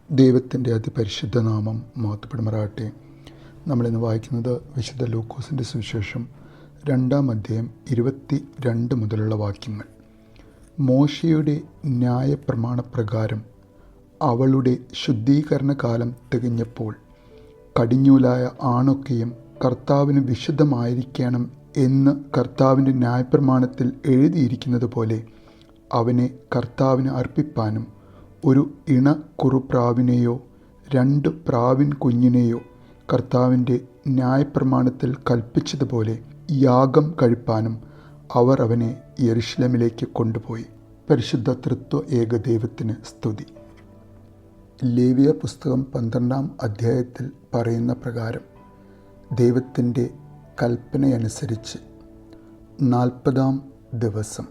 ദൈവത്തിൻ്റെ അതിപരിശുദ്ധ നാമം മഹത്വപ്പെടുമാറാകട്ടെ. നമ്മളിന്ന് വായിക്കുന്നത് വിശുദ്ധ ലൂക്കോസിൻ്റെ സുവിശേഷം 2-ാം അധ്യായം 22 മുതലുള്ള വാക്യങ്ങൾ. മോശയുടെ ന്യായപ്രമാണപ്രകാരം അവളുടെ ശുദ്ധീകരണ കാലം തികഞ്ഞപ്പോൾ കടിഞ്ഞൂലായ ആണൊക്കെയും കർത്താവിന് വിശുദ്ധമായിരിക്കണം എന്ന് കർത്താവിൻ്റെ ന്യായപ്രമാണത്തിൽ എഴുതിയിരിക്കുന്നത് പോലെ അവനെ കർത്താവിന് അർപ്പിപ്പാനും ഒരു ഇണ കുറുപ്രാവിനെയോ 2 പ്രാവിൻ കുഞ്ഞിനെയോ കർത്താവിൻ്റെ ന്യായപ്രമാണത്തിൽ കൽപ്പിച്ചതുപോലെ യാഗം കഴിപ്പാനും അവർ അവനെ യെരുശലേമിലേക്ക് കൊണ്ടുപോയി. പരിശുദ്ധ തൃത്വ ഏകദൈവത്തിന് സ്തുതി. ലേവ്യ പുസ്തകം 12-ാം അധ്യായത്തിൽ പറയുന്ന പ്രകാരം ദൈവത്തിൻ്റെ കൽപ്പനയനുസരിച്ച് 40-ാം ദിവസം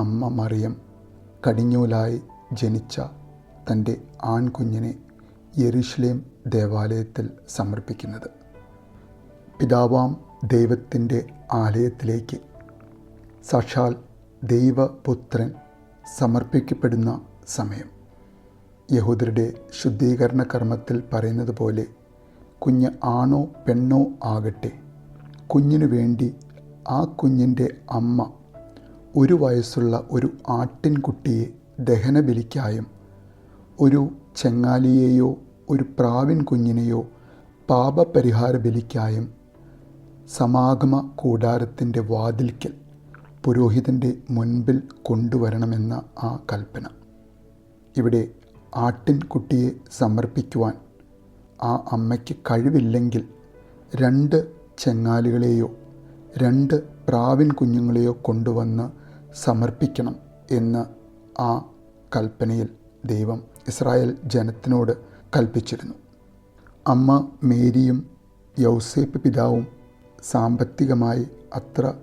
അമ്മ മറിയം കടിഞ്ഞൂലായി ജനിച്ച തൻ്റെ ആൺകുഞ്ഞിനെ യെരുശലേം ദേവാലയത്തിൽ സമർപ്പിക്കുന്നത്. പിതാവാം ദൈവത്തിൻ്റെ ആലയത്തിലേക്ക് സാക്ഷാൽ ദൈവപുത്രൻ സമർപ്പിക്കപ്പെടുന്ന സമയം. യഹൂദരുടെ ശുദ്ധീകരണ കർമ്മത്തിൽ പറയുന്നത് പോലെ കുഞ്ഞ് ആണോ പെണ്ണോ ആകട്ടെ, കുഞ്ഞിനു വേണ്ടി ആ കുഞ്ഞിൻ്റെ അമ്മ 1 വയസ്സുള്ള ഒരു ആട്ടിൻകുട്ടിയെ ദഹനബലിക്കായും ഒരു ചെങ്ങാലിയെയോ ഒരു പ്രാവിൻ കുഞ്ഞിനെയോ പാപപരിഹാര ബലിക്കായും സമാഗമ കൂടാരത്തിൻ്റെ വാതിൽക്കൽ പുരോഹിതൻ്റെ മുൻപിൽ കൊണ്ടുവരണമെന്ന ആ കൽപ്പന. ഇവിടെ ആട്ടിൻകുട്ടിയെ സമർപ്പിക്കുവാൻ ആ അമ്മയ്ക്ക് കഴിവില്ലെങ്കിൽ 2 ചെങ്ങാലികളെയോ 2 പ്രാവിൻ കുഞ്ഞുങ്ങളെയോ കൊണ്ടുവന്ന് സമർപ്പിക്കണം എന്ന് ആ കൽപ്പനയിൽ ദൈവം ഇസ്രായേൽ ജനത്തിനോട് കൽപ്പിച്ചിരുന്നു. അമ്മ മേരിയും യൗസേപ്പ് പിതാവും സാമ്പത്തികമായി അത്ര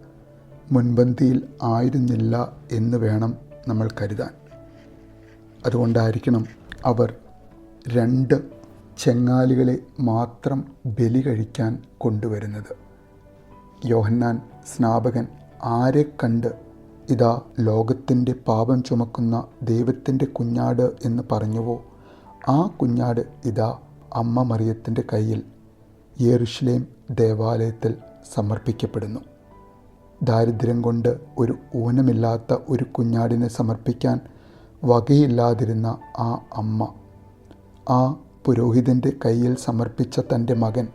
മുൻപന്തിയിൽ ആയിരുന്നില്ല എന്ന് വേണം നമ്മൾ കരുതാൻ. അതുകൊണ്ടായിരിക്കണം അവർ 2 ചെങ്ങാലികളെ മാത്രം ബലി കഴിക്കാൻ കൊണ്ടുവരുന്നത്. യോഹന്നാൻ സ്നാപകൻ ആരെ കണ്ട് ഇതാ ലോകത്തിൻ്റെ പാപം ചുമക്കുന്ന ദൈവത്തിൻ്റെ കുഞ്ഞാട് എന്ന് പറഞ്ഞുവോ, ആ കുഞ്ഞാട് ഇതാ അമ്മ മറിയത്തിൻ്റെ കയ്യിൽ യെരുശലേം ദേവാലയത്തിൽ സമർപ്പിക്കപ്പെടുന്നു. ദാരിദ്ര്യം കൊണ്ട് ഒരു ഊനമില്ലാത്ത ഒരു കുഞ്ഞാടിനെ സമർപ്പിക്കാൻ വകയില്ലാതിരുന്ന ആ അമ്മ ആ പുരോഹിതൻ്റെ കയ്യിൽ സമർപ്പിച്ച തൻ്റെ മകൻ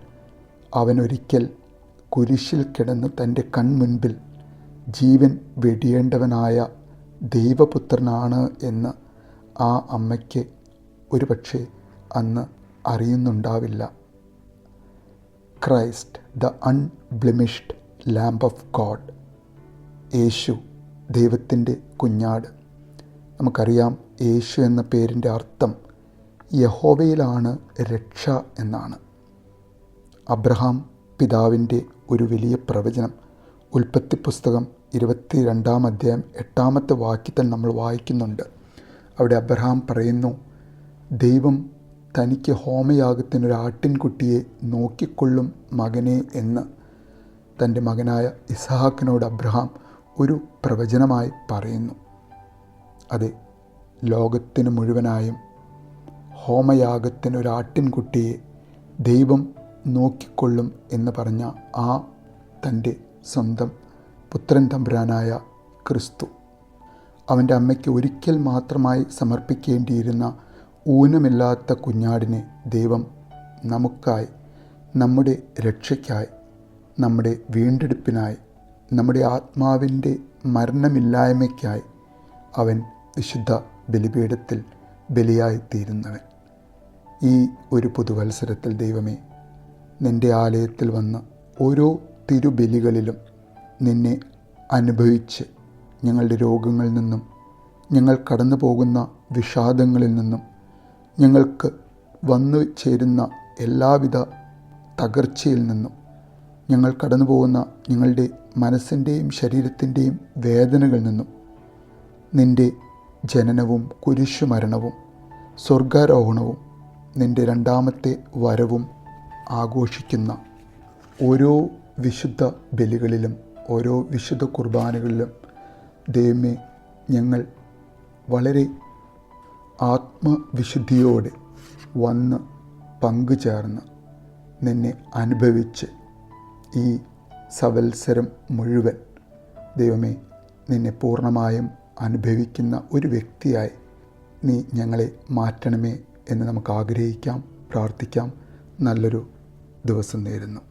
അവനൊരിക്കൽ കുരിശിൽ കിടന്ന് തൻ്റെ കൺമുൻപിൽ ജീവൻ വെടിയേണ്ടവനായ ദൈവപുത്രനാണ് എന്ന് ആ അമ്മയ്ക്ക് ഒരുപക്ഷെ അന്ന് അറിയുന്നുണ്ടാവില്ല. Christ, the unblemished lamb of God, യേശു ദൈവത്തിൻ്റെ കുഞ്ഞാട്. നമുക്കറിയാം, യേശു എന്ന പേരിൻ്റെ അർത്ഥം യഹോവയിലാണ് രക്ഷ എന്നാണ്. അബ്രഹാം പിതാവിൻ്റെ ഒരു വലിയ പ്രവചനം ഉൽപ്പത്തി പുസ്തകം 22-ാം അധ്യായം 8-ാമത്തെ വാക്യത്തിൽ നമ്മൾ വായിക്കുന്നുണ്ട്. അവിടെ അബ്രഹാം പറയുന്നു, ദൈവം തനിക്ക് ഹോമയാഗത്തിനൊരു ആട്ടിൻകുട്ടിയെ നോക്കിക്കൊള്ളും മകനെ എന്ന് തൻ്റെ മകനായ ഇസ്ഹാക്കിനോട് അബ്രഹാം ഒരു പ്രവചനമായി പറയുന്നു. അതെ, ലോകത്തിന് മുഴുവനായും ഹോമയാഗത്തിനൊരു ആട്ടിൻകുട്ടിയെ ദൈവം നോക്കിക്കൊള്ളും എന്ന് പറഞ്ഞ ആ തൻ്റെ സ്വന്തം പുത്രൻ തമ്പുരാനായ ക്രിസ്തു, അവൻ്റെ അമ്മയ്ക്ക് ഒരിക്കൽ മാത്രമായി സമർപ്പിക്കേണ്ടിയിരുന്ന ഊനമില്ലാത്ത കുഞ്ഞാടിനെ ദൈവം നമുക്കായി, നമ്മുടെ രക്ഷയ്ക്കായി, നമ്മുടെ വീണ്ടെടുപ്പിനായി, നമ്മുടെ ആത്മാവിൻ്റെ മരണമില്ലായ്മയ്ക്കായി അവൻ വിശുദ്ധ ബലിപീഠത്തിൽ ബലിയായി തീരുന്നവൻ. ഈ ഒരു പുതുവത്സരത്തിൽ ദൈവമേ, നിൻ്റെ ആലയത്തിൽ വന്ന് ഓരോ തിരുബലികളിലും നിന്നെ അനുഭവിച്ച് ഞങ്ങളുടെ രോഗങ്ങളിൽ നിന്നും, ഞങ്ങൾ കടന്നു പോകുന്ന വിഷാദങ്ങളിൽ നിന്നും, ഞങ്ങൾക്ക് വന്നു ചേരുന്ന എല്ലാവിധ തകർച്ചയിൽ നിന്നും, ഞങ്ങൾ കടന്നു പോകുന്ന ഞങ്ങളുടെ മനസ്സിൻ്റെയും ശരീരത്തിൻ്റെയും വേദനകളിൽ നിന്നും, നിൻ്റെ ജനനവും കുരിശുമരണവും സ്വർഗാരോഹണവും നിൻ്റെ 2ാമത്തെ വരവും ആഘോഷിക്കുന്ന ഓരോ വിശുദ്ധ ബലികളിലും ഓരോ വിശുദ്ധ കുർബാനകളിലും ദൈവമേ, ഞങ്ങൾ വളരെ ആത്മവിശുദ്ധിയോടെ വന്ന് പങ്കുചേർന്ന് നിന്നെ അനുഭവിച്ച് ഈ സവത്സരം മുഴുവൻ ദൈവമേ നിന്നെ പൂർണ്ണമായും അനുഭവിക്കുന്ന ഒരു വ്യക്തിയായി നീ ഞങ്ങളെ മാറ്റണമേ എന്ന് നമുക്ക് ആഗ്രഹിക്കാം, പ്രാർത്ഥിക്കാം. നല്ലൊരു ദിവസം നേരുന്നു.